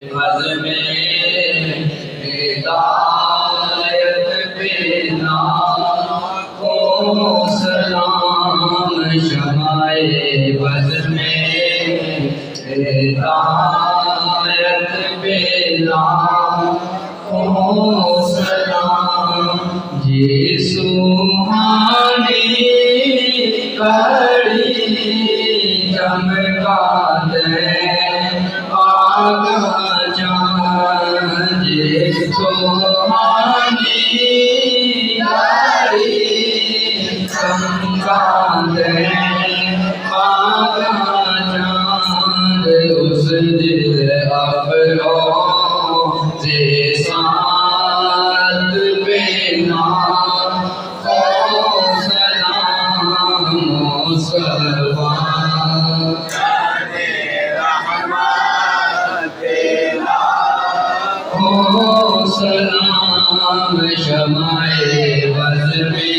Buzz में हिदायत पे लाखों सलाम शमाए बज़ में हिदायत पे लाखों सलाम। ये सुहानी कड़ी चमका दे आगा जान, ये सुहानी कड़ी चमका दे आगा जान। उस दिल अफरोज़े साथ पे लाखों सलाम मुस्तफ़ा सलाम शमाए बज़ में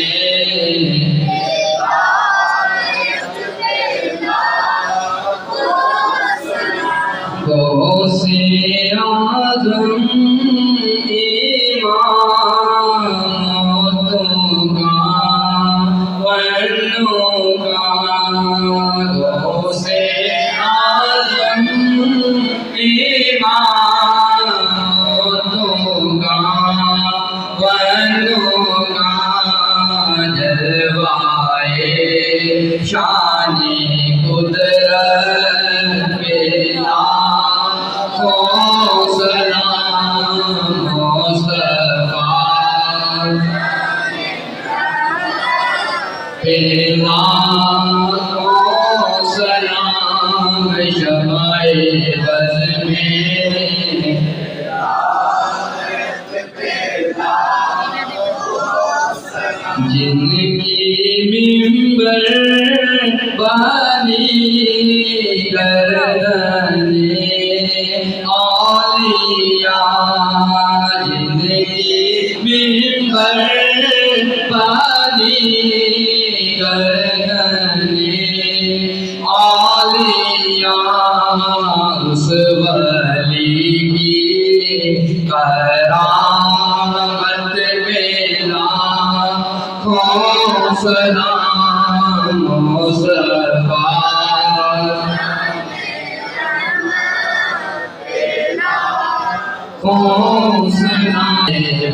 गौसे आज़म इमामों का वरनों का। गौसे आज़म जलवाए शानी कुदरत पे लाखों सलाम मुस्तफ़ा पे लाखों सलाम शमाए बज़ में जिनकी मिंबर बानी करने औलिया, जिनकी मिंबर बानी करने औलिया, उस वली की करामत पे लाखों सलाम मुस्तफ़ा लाखों सलाम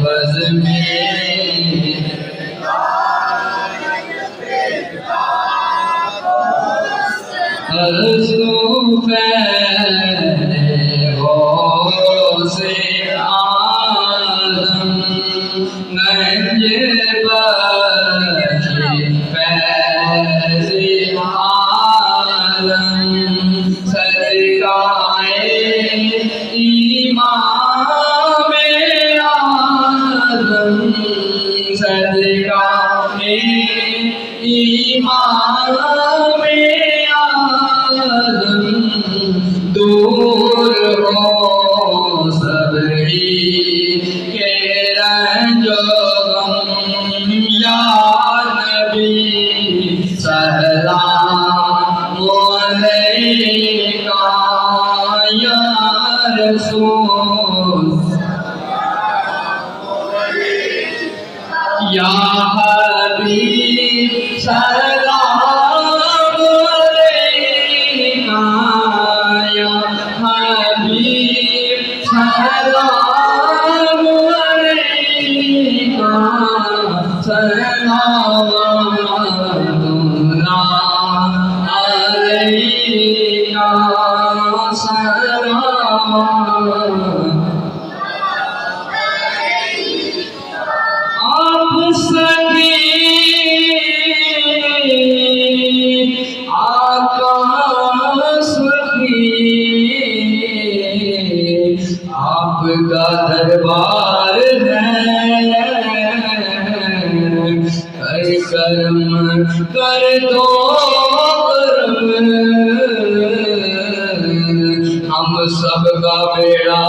बज़ में गौसे आज़म नंगे बख्शे फैज़ आलम सरकाए इमाम आज़म, सरकाए इमाम आज़म। दूर हो सबही के रंजो गम या नबी सलाम अलैका या रसूल या हबीब सलाम अलैका या हबीब सलाम अलैका सलावतुल्लाह अलैका सलाम। आप सभी आका सखी आपका दरबार है, कर करम कर दो करम, हम सबका बेड़ा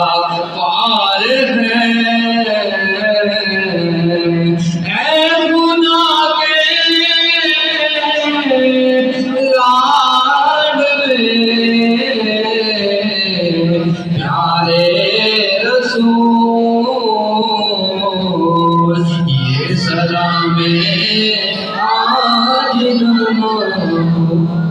पार है। लाड प्यारे धरा में आज न हो।